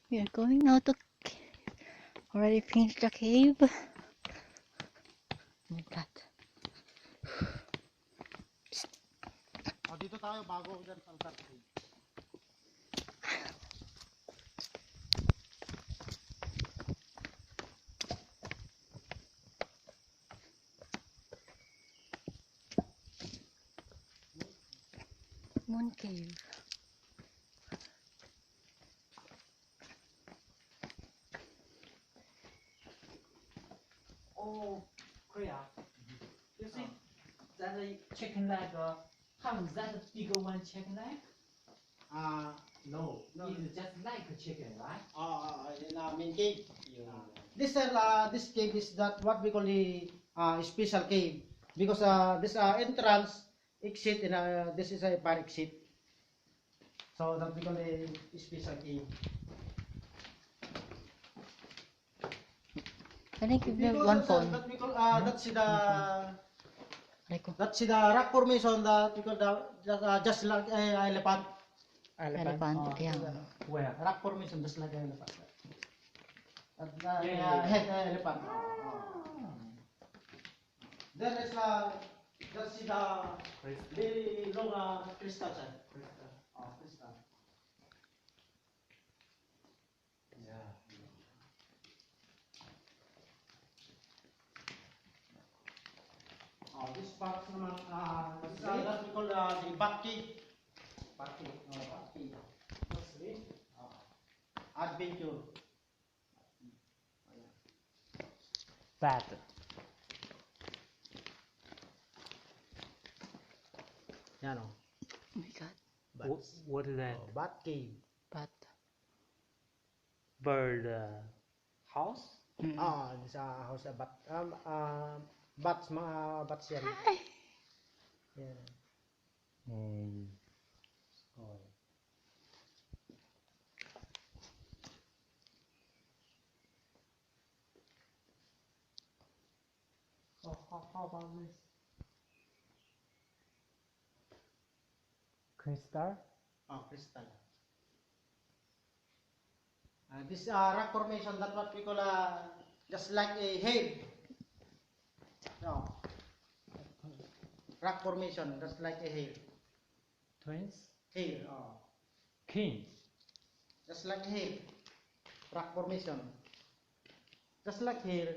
We are going now to already finished the cave. Oh my god. Dito tayo bago dyan sa Altar Cave. Moon cave. Oh, Korea. You see that a chicken leg? How is that a bigger one chicken leg? No. It's just like a chicken, right? In main cave. Yeah. This cave is that what we call the special cave because this entrance exit in this is a fire exit. So that we call a special cave. Can I give you Because one phone? that we call Rico. that's the rock formation that we call just like elephant. Elephant. Yeah. Where? Rock formation just like elephant. Yeah. Head elephant. There is that's the very long crystal. Crystal. Yeah. This part naman, this that we call the bat cave. Bat cave. What's this? Adventure. Bat. Yan Oh my god. What is that? Bat cave. But. Bird house? This house bat. Bats mga bats yan. Hi. Yeah. Oh. How about this? Crystal? Crystal. This rock formation that what we call just like a head. No. Rock formation just like a hair. Twins? Hair. Kings? Just like hair. Rock formation. Just like hair.